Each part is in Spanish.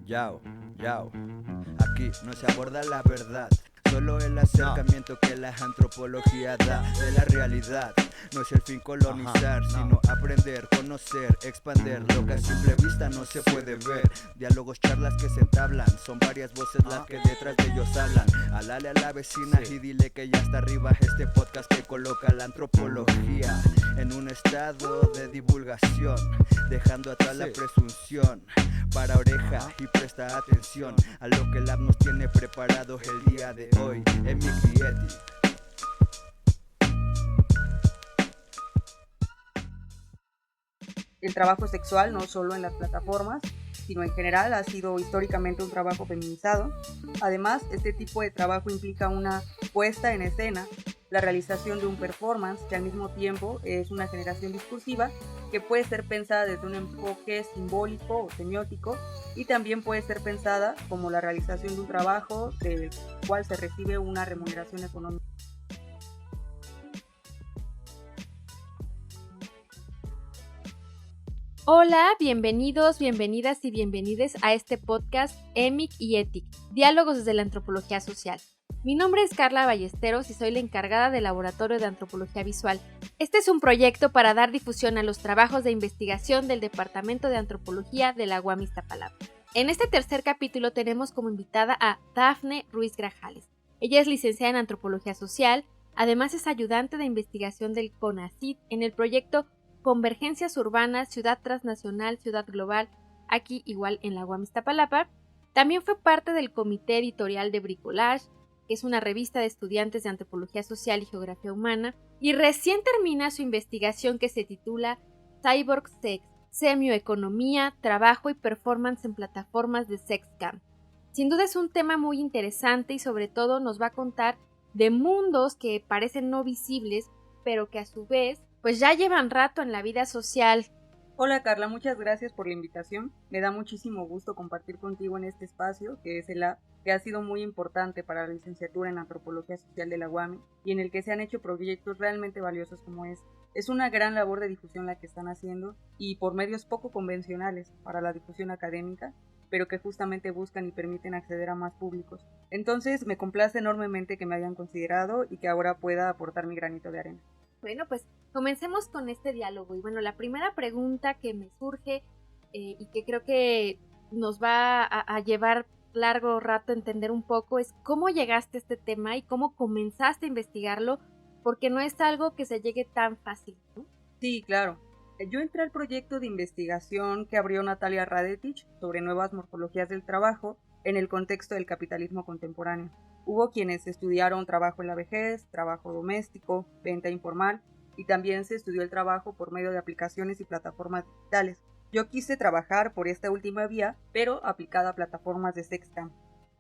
Yao, yao. Aquí no se aborda la verdad, solo el acercamiento que la antropología da de la realidad. No es el fin colonizar, sino aprender, conocer, expander lo que a simple vista no se puede ver. Diálogos, charlas que se entablan, son varias voces las que detrás de ellos hablan. Alale a la vecina y dile que ya está arriba este podcast que coloca la antropología en un estado de divulgación, dejando atrás la presunción. Para oreja y presta atención a lo que el app nos tiene preparado el día de hoy. Emic y Eti. El trabajo sexual, no solo en las plataformas, sino en general, ha sido históricamente un trabajo feminizado. Además, este tipo de trabajo implica una puesta en escena, la realización de un performance que al mismo tiempo es una generación discursiva que puede ser pensada desde un enfoque simbólico o semiótico y también puede ser pensada como la realización de un trabajo del cual se recibe una remuneración económica. Hola, bienvenidos, bienvenidas y bienvenides a este podcast Emic y Etic, diálogos desde la antropología social. Mi nombre es Carla Ballesteros y soy la encargada del Laboratorio de Antropología Visual. Este es un proyecto para dar difusión a los trabajos de investigación del Departamento de Antropología de la UAM Iztapalapa. En este tercer capítulo tenemos como invitada a Dafne Ruiz Grajales. Ella es licenciada en Antropología Social, además es ayudante de investigación del CONACYT en el proyecto Convergencias Urbanas, Ciudad Transnacional, Ciudad Global, aquí igual en la UAM Iztapalapa. También fue parte del comité editorial de Bricolage, que es una revista de estudiantes de Antropología Social y Geografía Humana, y recién termina su investigación que se titula Cyborg Sex, Semioeconomía, Trabajo y Performance en Plataformas de Sexcam. Sin duda es un tema muy interesante y sobre todo nos va a contar de mundos que parecen no visibles, pero que a su vez pues ya llevan rato en la vida social. Hola Carla, muchas gracias por la invitación. Me da muchísimo gusto compartir contigo en este espacio, que es el A, que ha sido muy importante para la licenciatura en Antropología Social de la UAM y en el que se han hecho proyectos realmente valiosos como este. Es una gran labor de difusión la que están haciendo y por medios poco convencionales para la difusión académica, pero que justamente buscan y permiten acceder a más públicos. Entonces me complace enormemente que me hayan considerado y que ahora pueda aportar mi granito de arena. Bueno, pues comencemos con este diálogo. Y bueno, la primera pregunta que me surge y que creo que nos va a llevar largo rato entender un poco es cómo llegaste a este tema y cómo comenzaste a investigarlo, porque no es algo que se llegue tan fácil, ¿no? Sí, claro. Yo entré al proyecto de investigación que abrió Natalia Radetich sobre nuevas morfologías del trabajo en el contexto del capitalismo contemporáneo. Hubo quienes estudiaron trabajo en la vejez, trabajo doméstico, venta informal, y también se estudió el trabajo por medio de aplicaciones y plataformas digitales. Yo quise trabajar por esta última vía, pero aplicada a plataformas de Sexcam.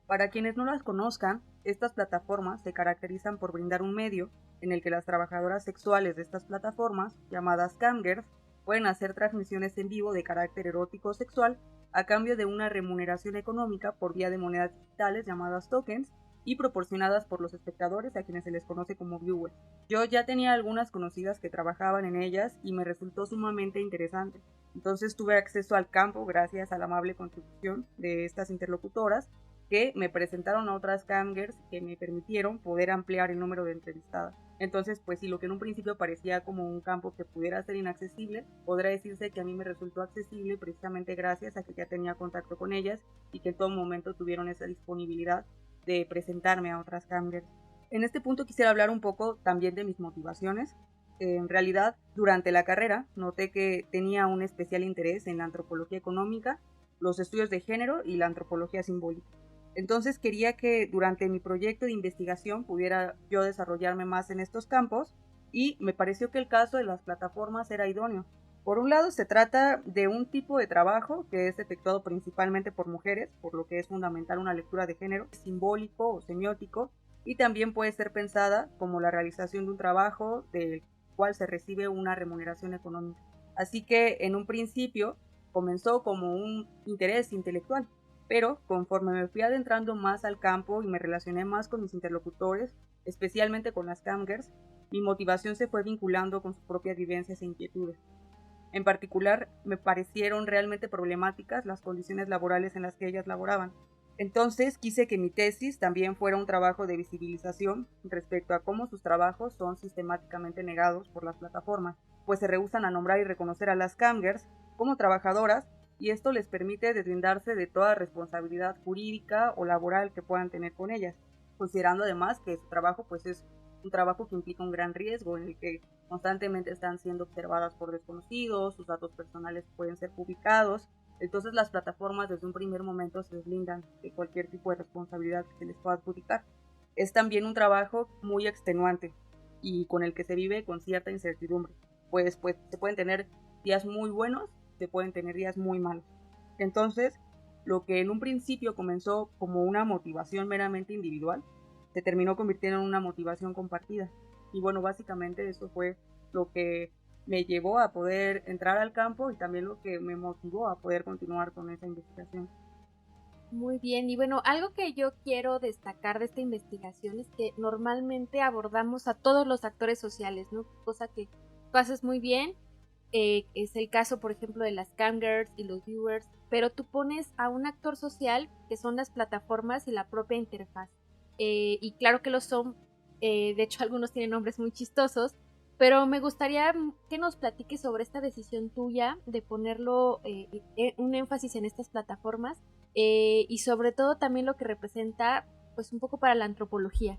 Para quienes no las conozcan, estas plataformas se caracterizan por brindar un medio en el que las trabajadoras sexuales de estas plataformas, llamadas camgirls, pueden hacer transmisiones en vivo de carácter erótico o sexual a cambio de una remuneración económica por vía de monedas digitales llamadas tokens y proporcionadas por los espectadores a quienes se les conoce como viewers. Yo ya tenía algunas conocidas que trabajaban en ellas y me resultó sumamente interesante. Entonces tuve acceso al campo gracias a la amable contribución de estas interlocutoras que me presentaron a otras camgirls que me permitieron poder ampliar el número de entrevistadas. Entonces, pues si lo que en un principio parecía como un campo que pudiera ser inaccesible, podrá decirse que a mí me resultó accesible precisamente gracias a que ya tenía contacto con ellas y que en todo momento tuvieron esa disponibilidad de presentarme a otras camgirls. En este punto quisiera hablar un poco también de mis motivaciones. En realidad, durante la carrera, noté que tenía un especial interés en la antropología económica, los estudios de género y la antropología simbólica. Entonces quería que durante mi proyecto de investigación pudiera yo desarrollarme más en estos campos y me pareció que el caso de las plataformas era idóneo. Por un lado, se trata de un tipo de trabajo que es efectuado principalmente por mujeres, por lo que es fundamental una lectura de género simbólico o semiótico, y también puede ser pensada como la realización de un trabajo del cual se recibe una remuneración económica. Así que en un principio comenzó como un interés intelectual, pero conforme me fui adentrando más al campo y me relacioné más con mis interlocutores, especialmente con las camgirls, mi motivación se fue vinculando con sus propias vivencias e inquietudes. En particular, me parecieron realmente problemáticas las condiciones laborales en las que ellas laboraban. Entonces, quise que mi tesis también fuera un trabajo de visibilización respecto a cómo sus trabajos son sistemáticamente negados por las plataformas, pues se rehúsan a nombrar y reconocer a las camgirls como trabajadoras, y esto les permite deslindarse de toda responsabilidad jurídica o laboral que puedan tener con ellas, considerando además que su trabajo pues es un trabajo que implica un gran riesgo en el que constantemente están siendo observadas por desconocidos, sus datos personales pueden ser publicados. Entonces las plataformas desde un primer momento se deslindan de cualquier tipo de responsabilidad que se les pueda adjudicar. Es también un trabajo muy extenuante y con el que se vive con cierta incertidumbre, pues se pueden tener días muy buenos, se pueden tener días muy malos. Entonces, lo que en un principio comenzó como una motivación meramente individual, se terminó convirtiendo en una motivación compartida. Y bueno, básicamente eso fue lo que me llevó a poder entrar al campo y también lo que me motivó a poder continuar con esa investigación. Muy bien, y bueno, algo que yo quiero destacar de esta investigación es que normalmente abordamos a todos los actores sociales, ¿no? Cosa que tú haces muy bien, es el caso, por ejemplo, de las camgirls y los viewers, pero tú pones a un actor social que son las plataformas y la propia interfaz. Y claro que lo son, de hecho algunos tienen nombres muy chistosos, pero me gustaría que nos platiques sobre esta decisión tuya de ponerlo un énfasis en estas plataformas y sobre todo también lo que representa pues un poco para la antropología.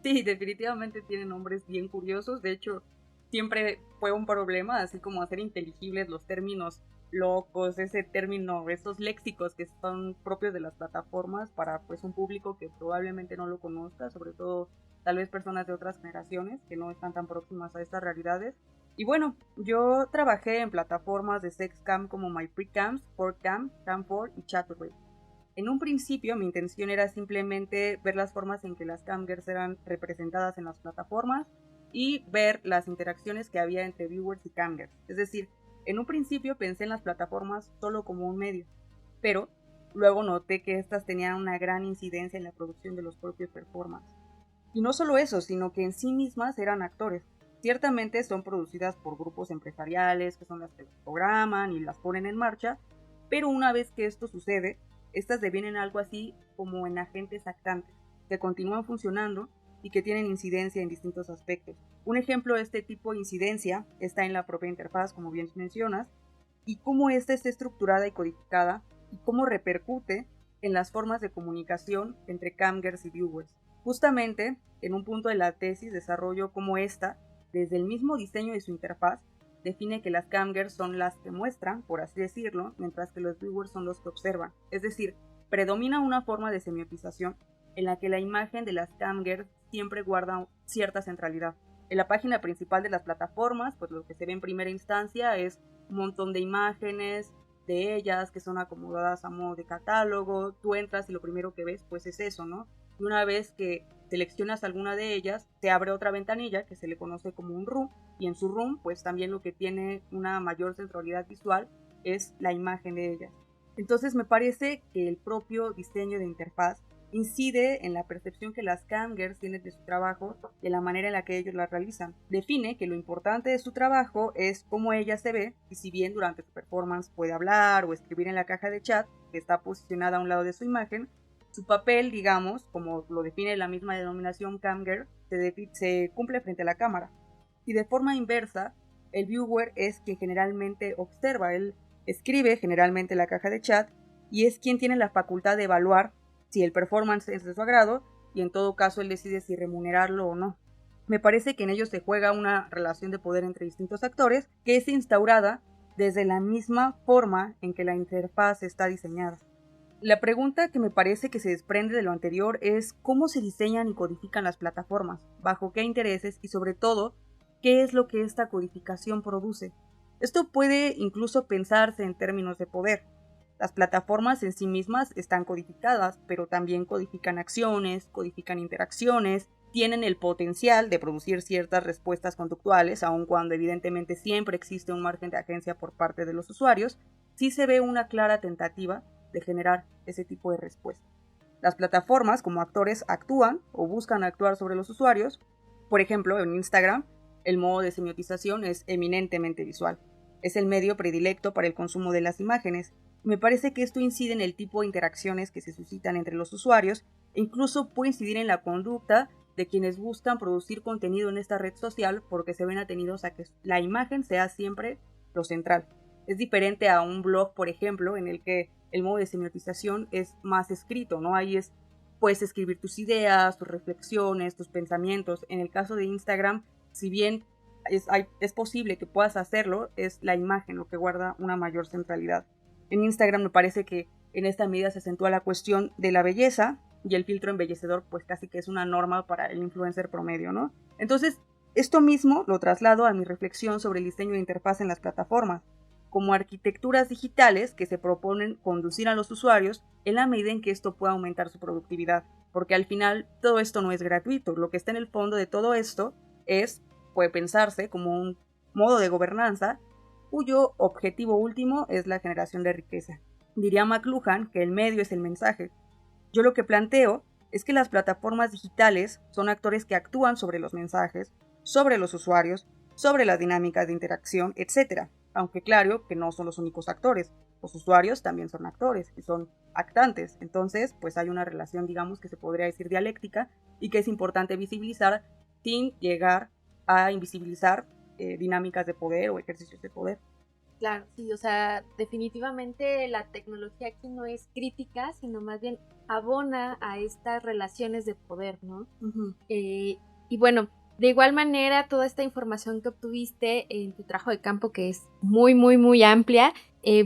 Sí, definitivamente tienen nombres bien curiosos, de hecho siempre fue un problema, así como hacer inteligibles los términos locos, ese término, esos léxicos que son propios de las plataformas para pues un público que probablemente no lo conozca, sobre todo tal vez personas de otras generaciones que no están tan próximas a estas realidades. Y bueno, yo trabajé en plataformas de sexcam como MyPrecams, 4cam, Cam4 y Chaturbate. En un principio mi intención era simplemente ver las formas en que las camgirls eran representadas en las plataformas y ver las interacciones que había entre viewers y camgirls. Es decir, en un principio pensé en las plataformas solo como un medio, pero luego noté que estas tenían una gran incidencia en la producción de los propios performances. Y no solo eso, sino que en sí mismas eran actores. Ciertamente son producidas por grupos empresariales, que son las que las programan y las ponen en marcha, pero una vez que esto sucede, estas devienen algo así como en agentes actantes, que continúan funcionando y que tienen incidencia en distintos aspectos. Un ejemplo de este tipo de incidencia está en la propia interfaz, como bien mencionas, y cómo esta está estructurada y codificada, y cómo repercute en las formas de comunicación entre camgirls y viewers. Justamente, en un punto de la tesis desarrollo cómo esta, desde el mismo diseño de su interfaz, define que las camgirls son las que muestran, por así decirlo, mientras que los viewers son los que observan. Es decir, predomina una forma de semiotización en la que la imagen de las camgirls siempre guarda cierta centralidad. En la página principal de las plataformas, pues lo que se ve en primera instancia es un montón de imágenes de ellas que son acomodadas a modo de catálogo. Tú entras y lo primero que ves pues es eso, ¿no? Y una vez que seleccionas alguna de ellas, te abre otra ventanilla que se le conoce como un room, y en su room pues también lo que tiene una mayor centralidad visual es la imagen de ellas. Entonces me parece que el propio diseño de interfaz incide en la percepción que las camgirls tienen de su trabajo y en la manera en la que ellos la realizan. Define que lo importante de su trabajo es cómo ella se ve, y si bien durante su performance puede hablar o escribir en la caja de chat que está posicionada a un lado de su imagen, su papel, digamos, como lo define la misma denominación camgirl, se cumple frente a la cámara. Y de forma inversa, el viewer es quien generalmente observa, él escribe generalmente en la caja de chat y es quien tiene la facultad de evaluar si el performance es de su agrado, y en todo caso él decide si remunerarlo o no. Me parece que en ello se juega una relación de poder entre distintos actores que es instaurada desde la misma forma en que la interfaz está diseñada. La pregunta que me parece que se desprende de lo anterior es cómo se diseñan y codifican las plataformas, bajo qué intereses y sobre todo, qué es lo que esta codificación produce. Esto puede incluso pensarse en términos de poder. Las plataformas en sí mismas están codificadas, pero también codifican acciones, codifican interacciones, tienen el potencial de producir ciertas respuestas conductuales, aun cuando evidentemente siempre existe un margen de agencia por parte de los usuarios. Sí se ve una clara tentativa de generar ese tipo de respuesta. Las plataformas como actores actúan o buscan actuar sobre los usuarios. Por ejemplo, en Instagram, el modo de semiotización es eminentemente visual. es el medio predilecto para el consumo de las imágenes. Me parece que esto incide en el tipo de interacciones que se suscitan entre los usuarios e incluso puede incidir en la conducta de quienes buscan producir contenido en esta red social porque se ven atenidos a que la imagen sea siempre lo central. Es diferente a un blog, por ejemplo, en el que el modo de semiotización es más escrito, ¿no? Puedes escribir tus ideas, tus reflexiones, tus pensamientos. En el caso de Instagram, si bien es posible que puedas hacerlo, es la imagen lo que guarda una mayor centralidad. En Instagram me parece que en esta medida se acentúa la cuestión de la belleza y el filtro embellecedor pues casi que es una norma para el influencer promedio, ¿no? Entonces, esto mismo lo traslado a mi reflexión sobre el diseño de interfaz en las plataformas, como arquitecturas digitales que se proponen conducir a los usuarios en la medida en que esto pueda aumentar su productividad, porque al final todo esto no es gratuito. Lo que está en el fondo de todo esto puede pensarse como un modo de gobernanza cuyo objetivo último es la generación de riqueza. Diría McLuhan que el medio es el mensaje. Yo lo que planteo es que las plataformas digitales son actores que actúan sobre los mensajes, sobre los usuarios, sobre las dinámicas de interacción, etc. Aunque claro que no son los únicos actores. Los usuarios también son actores y son actantes. Entonces, pues hay una relación, digamos, que se podría decir dialéctica y que es importante visibilizar sin llegar a invisibilizar dinámicas de poder o ejercicios de poder. Claro, sí, o sea, definitivamente la tecnología aquí no es crítica, sino más bien abona a estas relaciones de poder, ¿no? Uh-huh. Y bueno, de igual manera, toda esta información que obtuviste en tu trabajo de campo, que es muy, muy, muy amplia,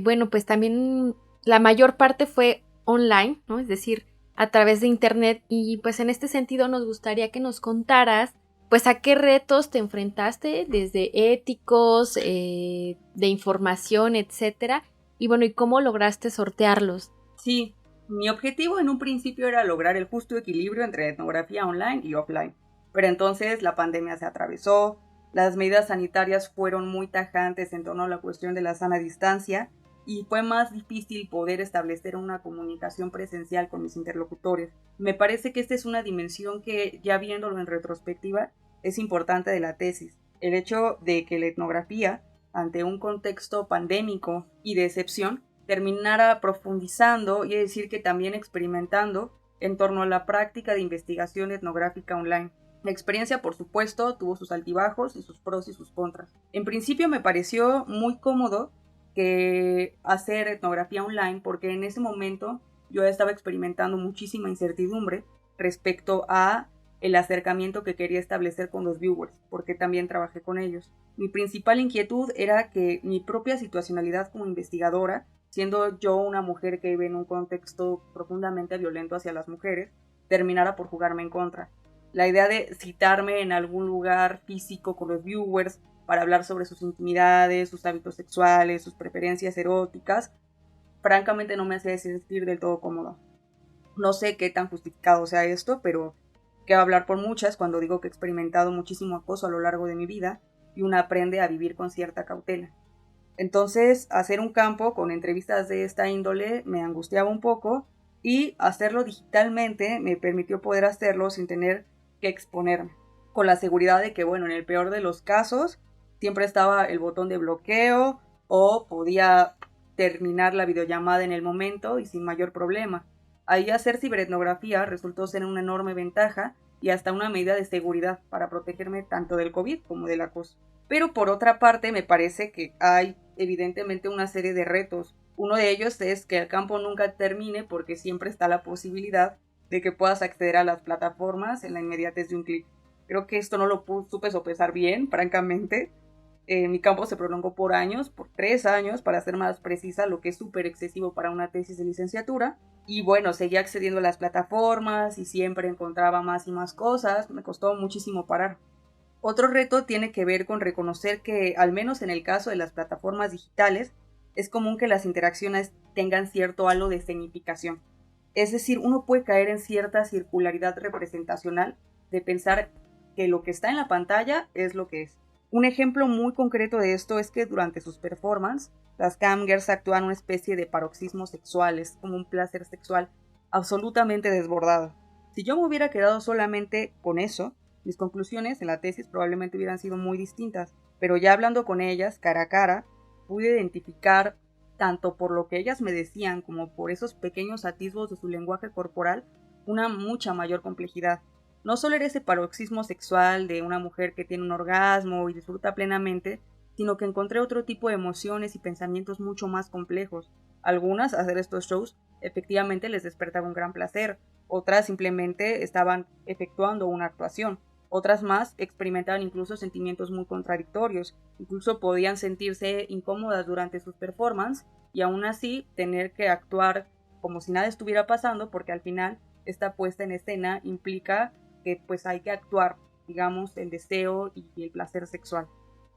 bueno, pues también la mayor parte fue online, ¿no? Es decir, a través de internet, y pues en este sentido nos gustaría que nos contaras pues a qué retos te enfrentaste, desde éticos, de información, etcétera, y bueno, y cómo lograste sortearlos. Sí, mi objetivo en un principio era lograr el justo equilibrio entre etnografía online y offline, pero entonces la pandemia se atravesó, las medidas sanitarias fueron muy tajantes en torno a la cuestión de la sana distancia y fue más difícil poder establecer una comunicación presencial con mis interlocutores. Me parece que esta es una dimensión que, ya viéndolo en retrospectiva, es importante de la tesis. El hecho de que la etnografía, ante un contexto pandémico y de excepción, terminara profundizando y decir que también experimentando en torno a la práctica de investigación etnográfica online. La experiencia, por supuesto, tuvo sus altibajos y sus pros y sus contras. En principio me pareció muy cómodo que hacer etnografía online porque en ese momento yo estaba experimentando muchísima incertidumbre respecto a el acercamiento que quería establecer con los viewers, porque también trabajé con ellos. Mi principal inquietud era que mi propia situacionalidad como investigadora, siendo yo una mujer que vive en un contexto profundamente violento hacia las mujeres, terminara por jugarme en contra. La idea de citarme en algún lugar físico con los viewers para hablar sobre sus intimidades, sus hábitos sexuales, sus preferencias eróticas, francamente no me hacía sentir del todo cómodo. No sé qué tan justificado sea esto, pero quiero hablar por muchas cuando digo que he experimentado muchísimo acoso a lo largo de mi vida y uno aprende a vivir con cierta cautela. Entonces, hacer un campo con entrevistas de esta índole me angustiaba un poco y hacerlo digitalmente me permitió poder hacerlo sin tener que exponerme, con la seguridad de que, bueno, en el peor de los casos, siempre estaba el botón de bloqueo o podía terminar la videollamada en el momento y sin mayor problema. Ahí hacer ciberetnografía resultó ser una enorme ventaja y hasta una medida de seguridad para protegerme tanto del COVID como del acoso. Pero por otra parte me parece que hay evidentemente una serie de retos. Uno de ellos es que el campo nunca termine porque siempre está la posibilidad de que puedas acceder a las plataformas en la inmediatez de un clic. Creo que esto no lo supe sopesar bien, francamente. Mi campo se prolongó por 3 años, para ser más precisa, lo que es súper excesivo para una tesis de licenciatura. Y bueno, seguía accediendo a las plataformas y siempre encontraba más y más cosas. Me costó muchísimo parar. Otro reto tiene que ver con reconocer que, al menos en el caso de las plataformas digitales, es común que las interacciones tengan cierto halo de escenificación. Es decir, uno puede caer en cierta circularidad representacional de pensar que lo que está en la pantalla es lo que es. Un ejemplo muy concreto de esto es que durante sus performances, las camgirls actúan una especie de paroxismos sexuales, como un placer sexual absolutamente desbordado. Si yo me hubiera quedado solamente con eso, mis conclusiones en la tesis probablemente hubieran sido muy distintas, pero ya hablando con ellas, cara a cara, pude identificar, tanto por lo que ellas me decían como por esos pequeños atisbos de su lenguaje corporal, una mucha mayor complejidad. No solo era ese paroxismo sexual de una mujer que tiene un orgasmo y disfruta plenamente, sino que encontré otro tipo de emociones y pensamientos mucho más complejos. Algunas, hacer estos shows, efectivamente les despertaba un gran placer, otras simplemente estaban efectuando una actuación. Otras más experimentaban incluso sentimientos muy contradictorios, incluso podían sentirse incómodas durante sus performances y aún así tener que actuar como si nada estuviera pasando, porque al final esta puesta en escena implica que pues hay que actuar, digamos, el deseo y el placer sexual.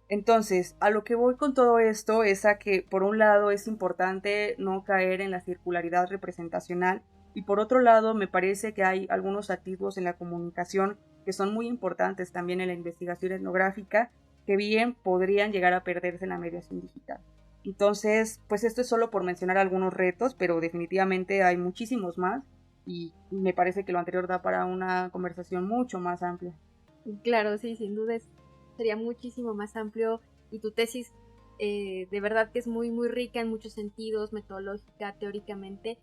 Entonces, a lo que voy con todo esto es a que, por un lado, es importante no caer en la circularidad representacional y por otro lado, me parece que hay algunos atisbos en la comunicación que son muy importantes también en la investigación etnográfica que bien podrían llegar a perderse en la mediación digital. Entonces, pues esto es solo por mencionar algunos retos, pero definitivamente hay muchísimos más y me parece que lo anterior da para una conversación mucho más amplia. Claro, sí, sin duda sería muchísimo más amplio y tu tesis de verdad que es muy, muy rica en muchos sentidos, metodológica, teóricamente,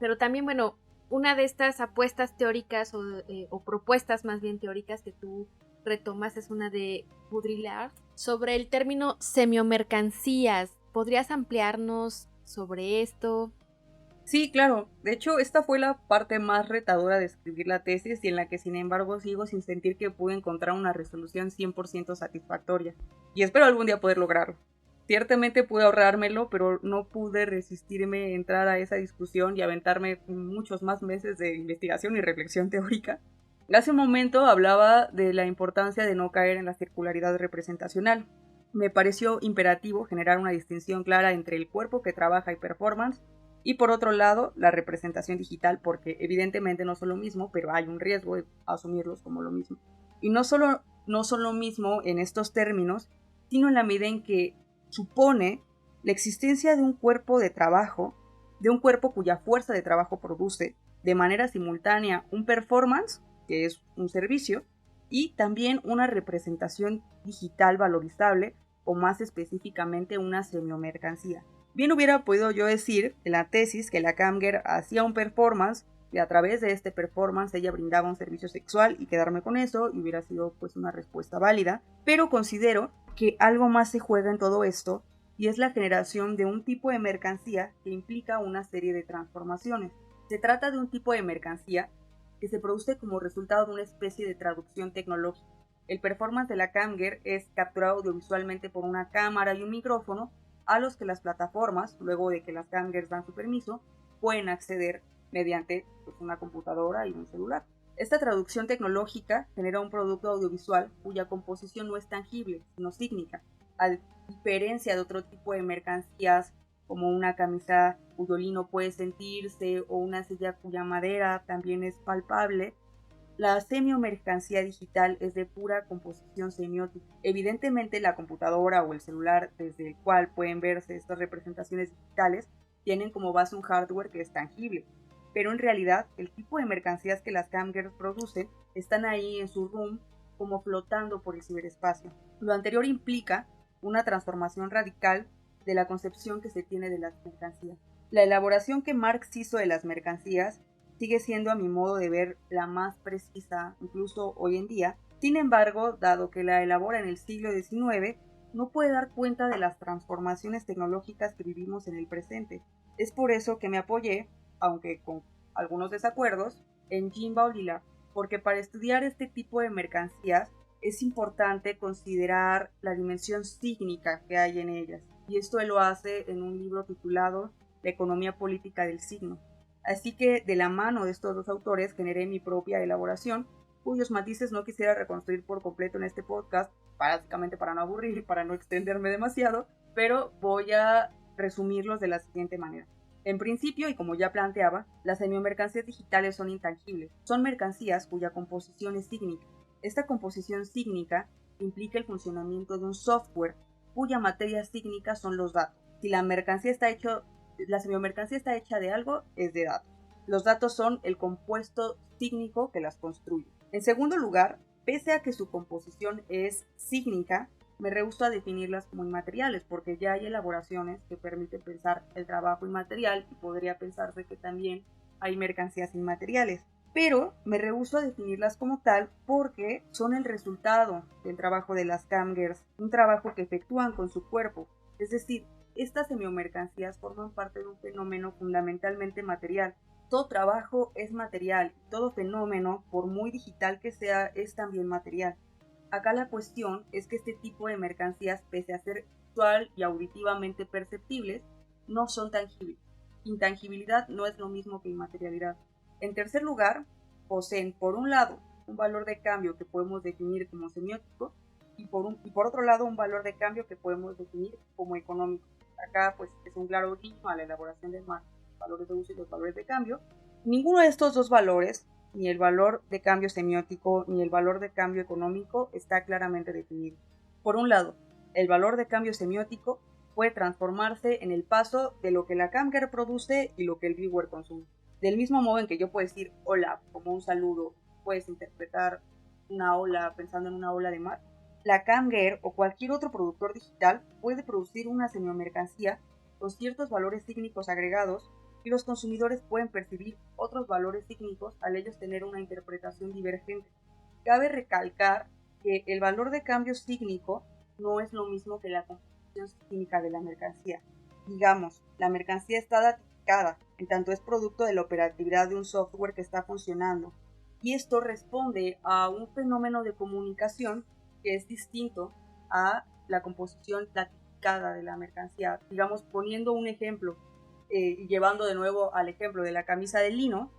pero también, bueno, una de estas apuestas teóricas o propuestas más bien teóricas que tú retomas es una de Baudrillard sobre el término semiomercancías. ¿Podrías ampliarnos sobre esto? Sí, claro. De hecho, esta fue la parte más retadora de escribir la tesis y en la que, sin embargo, sigo sin sentir que pude encontrar una resolución 100% satisfactoria. Y espero algún día poder lograrlo. Ciertamente pude ahorrármelo, pero no pude resistirme a entrar a esa discusión y aventarme muchos más meses de investigación y reflexión teórica. Hace un momento hablaba de la importancia de no caer en la circularidad representacional. Me pareció imperativo generar una distinción clara entre el cuerpo que trabaja y performance y por otro lado, la representación digital, porque evidentemente no son lo mismo, pero hay un riesgo de asumirlos como lo mismo. Y no son lo mismo en estos términos, sino en la medida en que supone la existencia de un cuerpo de trabajo, de un cuerpo cuya fuerza de trabajo produce de manera simultánea un performance, que es un servicio, y también una representación digital valorizable, o más específicamente una semiomercancía. Bien hubiera podido yo decir en la tesis que la camgirl hacía un performance y a través de este performance ella brindaba un servicio sexual y quedarme con eso y hubiera sido pues una respuesta válida, pero considero que algo más se juega en todo esto y es la generación de un tipo de mercancía que implica una serie de transformaciones. Se trata de un tipo de mercancía que se produce como resultado de una especie de traducción tecnológica. El performance de la camgirl es capturado audiovisualmente por una cámara y un micrófono a los que las plataformas, luego de que las camgirls dan su permiso, pueden acceder mediante pues, una computadora y un celular. Esta traducción tecnológica genera un producto audiovisual cuya composición no es tangible, sino sígnica, a diferencia de otro tipo de mercancías como una camisa cuyo lino puede sentirse o una silla cuya madera también es palpable. La semiomercancía digital es de pura composición semiótica. Evidentemente la computadora o el celular desde el cual pueden verse estas representaciones digitales tienen como base un hardware que es tangible, pero en realidad el tipo de mercancías que las camgirls producen están ahí en su room como flotando por el ciberespacio. Lo anterior implica una transformación radical de la concepción que se tiene de las mercancías. La elaboración que Marx hizo de las mercancías sigue siendo a mi modo de ver la más precisa, incluso hoy en día. Sin embargo, dado que la elabora en el siglo XIX, no puede dar cuenta de las transformaciones tecnológicas que vivimos en el presente. Es por eso que me apoyé, aunque con algunos desacuerdos, en Jean Baudrillard, porque para estudiar este tipo de mercancías es importante considerar la dimensión sígnica que hay en ellas, y esto él lo hace en un libro titulado La economía política del signo. Así que de la mano de estos dos autores generé mi propia elaboración, cuyos matices no quisiera reconstruir por completo en este podcast, básicamente para no aburrir y para no extenderme demasiado, pero voy a resumirlos de la siguiente manera. En principio, y como ya planteaba, las semiomercancías digitales son intangibles. Son mercancías cuya composición es sígnica. Esta composición sígnica implica el funcionamiento de un software cuya materia sígnica son los datos. Si la semiomercancía está hecha de algo, es de datos. Los datos son el compuesto sígnico que las construye. En segundo lugar, pese a que su composición es sígnica, Me rehúso a definirlas como inmateriales porque ya hay elaboraciones que permiten pensar el trabajo inmaterial y podría pensarse que también hay mercancías inmateriales. Pero me rehúso a definirlas como tal porque son el resultado del trabajo de las camgirls, un trabajo que efectúan con su cuerpo. Es decir, estas semiomercancías forman parte de un fenómeno fundamentalmente material. Todo trabajo es material, todo fenómeno, por muy digital que sea, es también material. Acá la cuestión es que este tipo de mercancías, pese a ser visual y auditivamente perceptibles, no son tangibles. Intangibilidad no es lo mismo que inmaterialidad. En tercer lugar, poseen por un lado un valor de cambio que podemos definir como semiótico y por otro lado un valor de cambio que podemos definir como económico. Acá pues es un claro guiño a la elaboración de los valores de uso y los valores de cambio. Ninguno de estos dos valores, ni el valor de cambio semiótico ni el valor de cambio económico, está claramente definido. Por un lado, el valor de cambio semiótico puede transformarse en el paso de lo que la camgirl produce y lo que el viewer consume. Del mismo modo en que yo puedo decir hola como un saludo, puedes interpretar una ola pensando en una ola de mar, la camgirl o cualquier otro productor digital puede producir una semiomercancía con ciertos valores técnicos agregados y los consumidores pueden percibir otros valores técnicos al ellos tener una interpretación divergente. Cabe recalcar que el valor de cambio sígnico no es lo mismo que la composición química de la mercancía. Digamos, la mercancía está datificada, en tanto es producto de la operatividad de un software que está funcionando, y esto responde a un fenómeno de comunicación que es distinto a la composición datificada de la mercancía. Digamos, poniendo un ejemplo, y llevando de nuevo al ejemplo de la camisa de lino,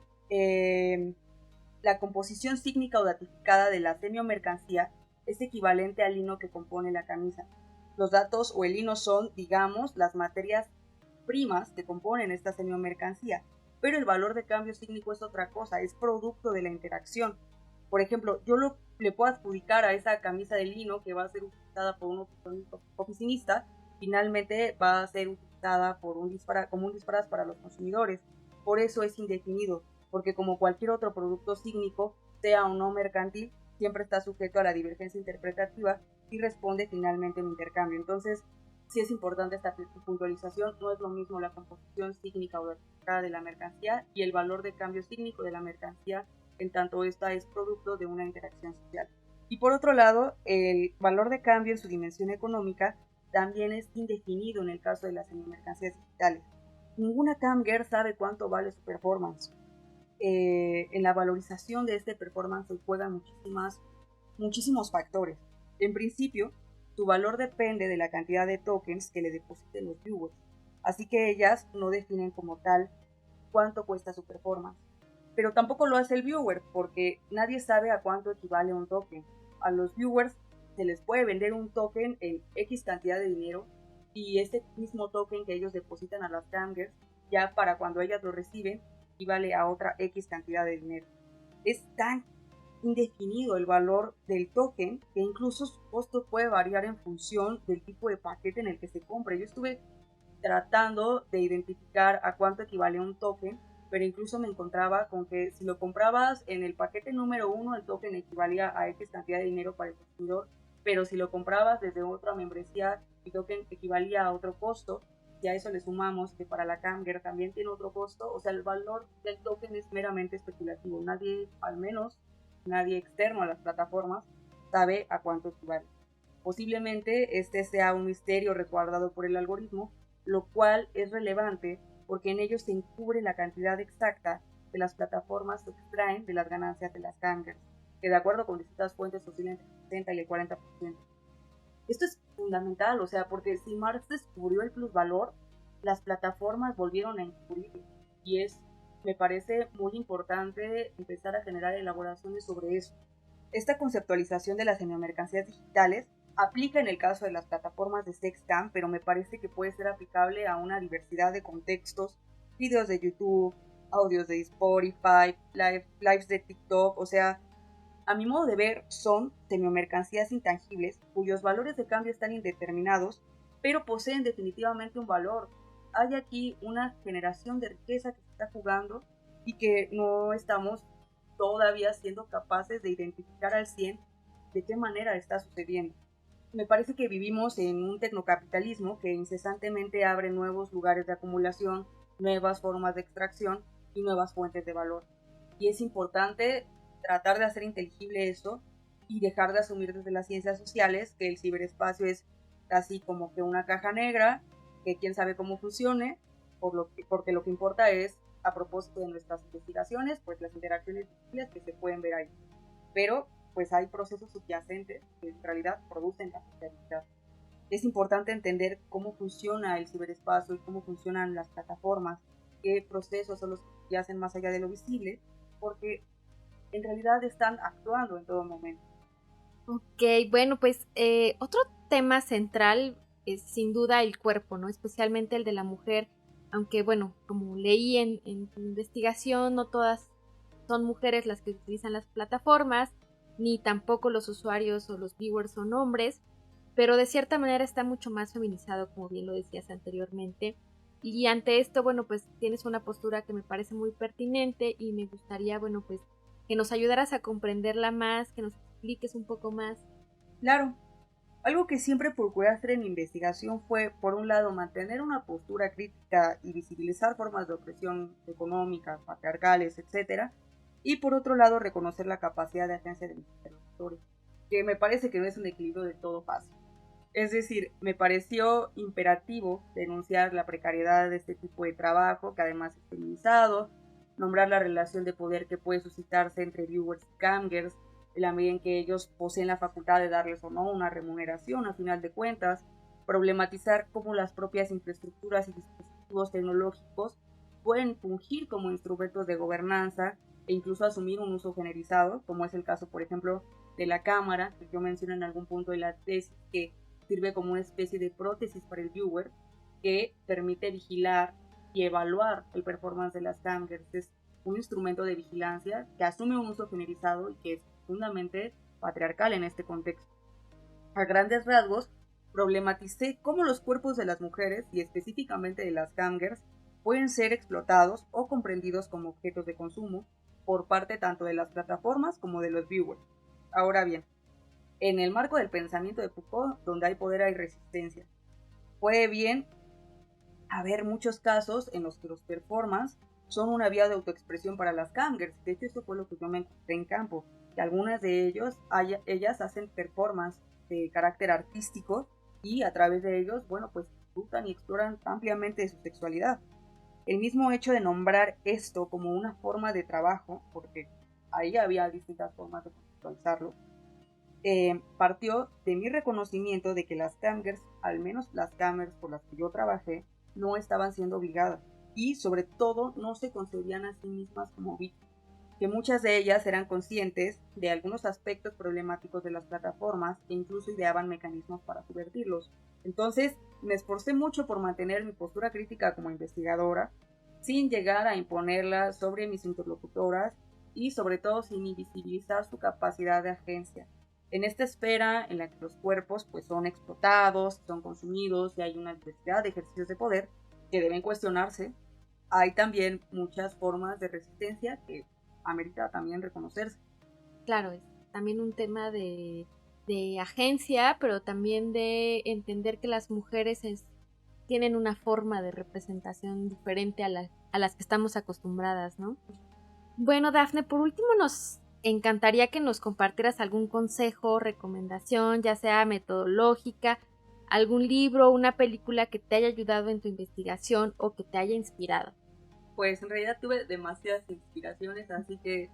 la composición sígnica o datificada de la semiomercancía es equivalente al lino que compone la camisa. Los datos o el lino son, digamos, las materias primas que componen esta semiomercancía, pero el valor de cambio sígnico es otra cosa, es producto de la interacción. Por ejemplo, yo le puedo adjudicar a esa camisa de lino que va a ser utilizada por un oficinista, finalmente va a ser utilizada como un disfraz para los consumidores. Por eso es indefinido, porque como cualquier otro producto sígnico, sea o no mercantil, siempre está sujeto a la divergencia interpretativa y responde finalmente a un intercambio. Entonces, sí es importante esta puntualización, no es lo mismo la composición sígnica o datificada de la mercancía y el valor de cambio sígnico de la mercancía, en tanto esta es producto de una interacción social. Y por otro lado, el valor de cambio en su dimensión económica también es indefinido en el caso de las mercancías digitales. Ninguna camgirl sabe cuánto vale su performance. En la valorización de este performance se juegan muchísimos factores. En principio, su valor depende de la cantidad de tokens que le depositen los viewers, así que ellas no definen como tal cuánto cuesta su performance. Pero tampoco lo hace el viewer, porque nadie sabe a cuánto equivale un token. A los viewers se les puede vender un token en X cantidad de dinero y este mismo token que ellos depositan a las camgirls, ya para cuando ellas lo reciben, equivale a otra X cantidad de dinero. Es tan indefinido el valor del token que incluso su costo puede variar en función del tipo de paquete en el que se compre. Yo estuve tratando de identificar a cuánto equivale un token, pero incluso me encontraba con que si lo comprabas en el paquete número 1, el token equivalía a X cantidad de dinero para el consumidor, pero si lo comprabas desde otra membresía, el token equivalía a otro costo. Y a eso le sumamos que para la camgirl también tiene otro costo, o sea, el valor del token es meramente especulativo. Nadie, al menos nadie externo a las plataformas, sabe a cuánto equivale. Posiblemente este sea un misterio resguardado por el algoritmo, lo cual es relevante porque en ello se encubre la cantidad exacta que las plataformas extraen de las ganancias de las camgirls, que de acuerdo con distintas fuentes oscilan entre el 60 y el 40%. Esto es fundamental, o sea, porque si Marx descubrió el plusvalor, las plataformas volvieron a encubrirlo, y me parece muy importante empezar a generar elaboraciones sobre eso. Esta conceptualización de las semiomercancías digitales aplica en el caso de las plataformas de Sexcam, pero me parece que puede ser aplicable a una diversidad de contextos, videos de YouTube, audios de Spotify, lives de TikTok, o sea, a mi modo de ver, son semiomercancías intangibles cuyos valores de cambio están indeterminados, pero poseen definitivamente un valor. Hay aquí una generación de riqueza que se está jugando y que no estamos todavía siendo capaces de identificar al 100 de qué manera está sucediendo. Me parece que vivimos en un tecnocapitalismo que incesantemente abre nuevos lugares de acumulación, nuevas formas de extracción y nuevas fuentes de valor. Y es importante tratar de hacer inteligible eso y dejar de asumir desde las ciencias sociales que el ciberespacio es casi como que una caja negra, que quién sabe cómo funcione, porque lo que importa es, a propósito de nuestras investigaciones, pues las interacciones visibles que se pueden ver ahí. Pero pues hay procesos subyacentes que en realidad producen la realidad. Es importante entender cómo funciona el ciberespacio y cómo funcionan las plataformas, qué procesos son los que yacen más allá de lo visible, porque en realidad están actuando en todo momento. Ok, bueno, pues otro tema central es sin duda el cuerpo, ¿no? Especialmente el de la mujer, aunque bueno, como leí en tu investigación, no todas son mujeres las que utilizan las plataformas, ni tampoco los usuarios o los viewers son hombres, pero de cierta manera está mucho más feminizado, como bien lo decías anteriormente. Y ante esto, bueno, pues tienes una postura que me parece muy pertinente y me gustaría, bueno, pues que nos ayudaras a comprenderla más, que nos expliques un poco más. Claro, algo que siempre procuré hacer en mi investigación fue, por un lado, mantener una postura crítica y visibilizar formas de opresión económica, patriarcales, etc. Y por otro lado, reconocer la capacidad de agencia de mis interlocutores, que me parece que no es un equilibrio de todo fácil. Es decir, me pareció imperativo denunciar la precariedad de este tipo de trabajo, que además es feminizado, nombrar la relación de poder que puede suscitarse entre viewers y camgers, en la medida en que ellos poseen la facultad de darles o no una remuneración a final de cuentas, problematizar cómo las propias infraestructuras y dispositivos tecnológicos pueden fungir como instrumentos de gobernanza e incluso asumir un uso generalizado, como es el caso, por ejemplo, de la cámara, que yo menciono en algún punto de la tesis, que sirve como una especie de prótesis para el viewer que permite vigilar y evaluar el performance de las camgers. Es un instrumento de vigilancia que asume un uso generalizado y que es profundamente patriarcal en este contexto. A grandes rasgos, problematicé cómo los cuerpos de las mujeres y específicamente de las camgers pueden ser explotados o comprendidos como objetos de consumo por parte tanto de las plataformas como de los viewers. Ahora bien, en el marco del pensamiento de Foucault, donde hay poder hay resistencia. Puede bien haber muchos casos en los que los performance son una vía de autoexpresión para las camgers. De hecho, eso fue lo que yo me encontré en campo, que algunas de ellas hacen performance de carácter artístico y a través de ellos, bueno, pues disfrutan y exploran ampliamente su sexualidad. El mismo hecho de nombrar esto como una forma de trabajo, porque ahí había distintas formas de conceptualizarlo, partió de mi reconocimiento de que las camgers, al menos las camgers por las que yo trabajé, no estaban siendo obligadas y sobre todo no se concebían a sí mismas como víctimas, que muchas de ellas eran conscientes de algunos aspectos problemáticos de las plataformas e incluso ideaban mecanismos para subvertirlos. Entonces me esforcé mucho por mantener mi postura crítica como investigadora sin llegar a imponerla sobre mis interlocutoras y sobre todo sin invisibilizar su capacidad de agencia en esta esfera en la que los cuerpos pues son explotados, son consumidos y hay una diversidad de ejercicios de poder que deben cuestionarse. Hay también muchas formas de resistencia que amerita también reconocerse. Claro, es también un tema de agencia, pero también de entender que las mujeres tienen una forma de representación diferente a las que estamos acostumbradas, ¿no? Bueno, Dafne, por último nos encantaría que nos compartieras algún consejo, recomendación, ya sea metodológica, algún libro, una película que te haya ayudado en tu investigación o que te haya inspirado. Pues en realidad tuve demasiadas inspiraciones, así que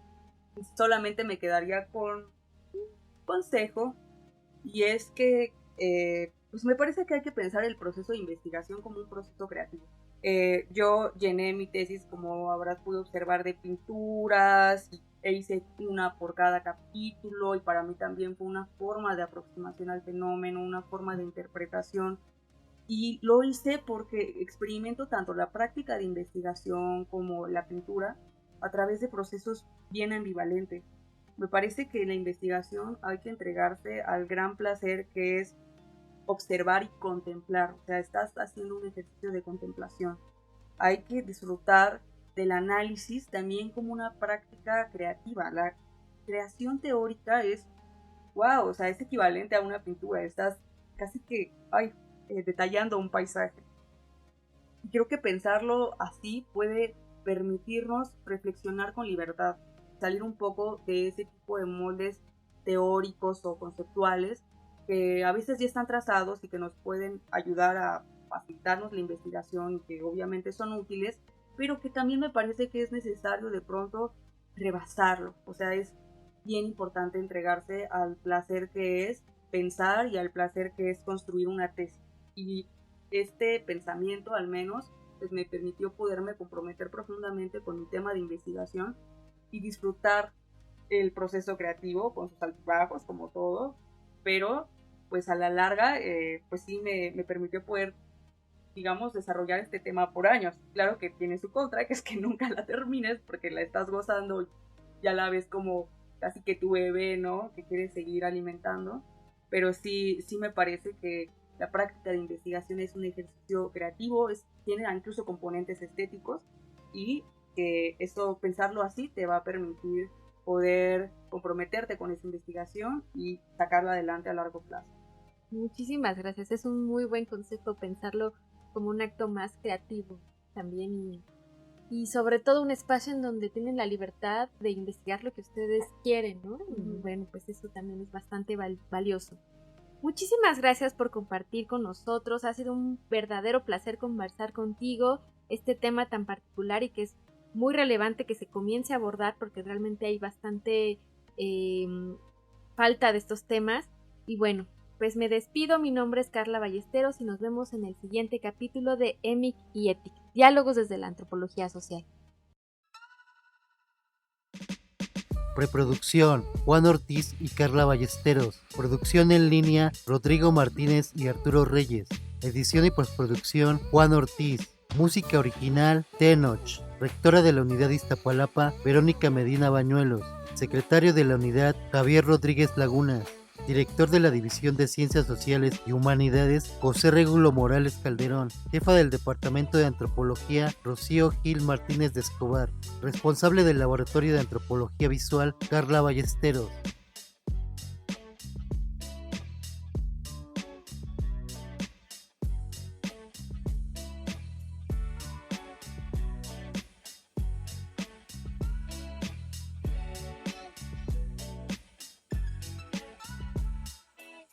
solamente me quedaría con un consejo, y es que pues me parece que hay que pensar el proceso de investigación como un proceso creativo. Yo llené mi tesis, como habrás podido observar, de pinturas e hice una por cada capítulo y para mí también fue una forma de aproximación al fenómeno, una forma de interpretación y lo hice porque experimento tanto la práctica de investigación como la pintura a través de procesos bien ambivalentes. Me parece que en la investigación hay que entregarse al gran placer que es observar y contemplar, o sea, estás haciendo un ejercicio de contemplación. Hay que disfrutar del análisis también como una práctica creativa. La creación teórica es, wow, o sea, es equivalente a una pintura, estás casi que detallando un paisaje. Creo que pensarlo así puede permitirnos reflexionar con libertad, salir un poco de ese tipo de moldes teóricos o conceptuales que a veces ya están trazados y que nos pueden ayudar a facilitarnos la investigación y que obviamente son útiles, pero que también me parece que es necesario de pronto rebasarlo. O sea, es bien importante entregarse al placer que es pensar y al placer que es construir una tesis. Y este pensamiento, al menos, pues me permitió poderme comprometer profundamente con mi tema de investigación y disfrutar el proceso creativo con sus altibajos, como todo, pero pues a la larga, pues sí me permitió poder, digamos, desarrollar este tema por años. Claro que tiene su contra, que es que nunca la termines porque la estás gozando, ya la ves como casi que tu bebé, ¿no? Que quieres seguir alimentando, pero sí me parece que la práctica de investigación es un ejercicio creativo, tiene incluso componentes estéticos y que eso, pensarlo así, te va a permitir poder comprometerte con esa investigación y sacarla adelante a largo plazo. Muchísimas gracias, es un muy buen consejo pensarlo como un acto más creativo también y sobre todo un espacio en donde tienen la libertad de investigar lo que ustedes quieren, ¿no? Y bueno, pues eso también es bastante valioso. Muchísimas gracias por compartir con nosotros, ha sido un verdadero placer conversar contigo este tema tan particular y que es muy relevante que se comience a abordar porque realmente hay bastante falta de estos temas. Y bueno, pues me despido, mi nombre es Carla Ballesteros y nos vemos en el siguiente capítulo de EMIC y ETIC, Diálogos desde la Antropología Social. Preproducción, Juan Ortiz y Carla Ballesteros. Producción en línea, Rodrigo Martínez y Arturo Reyes. Edición y postproducción, Juan Ortiz. Música original, Tenoch. Rectora de la Unidad Iztapalapa, Verónica Medina Bañuelos. Secretario de la Unidad, Javier Rodríguez Lagunas. Director de la División de Ciencias Sociales y Humanidades, José Regulo Morales Calderón. Jefa del Departamento de Antropología, Rocío Gil Martínez de Escobar. Responsable del Laboratorio de Antropología Visual, Carla Ballesteros.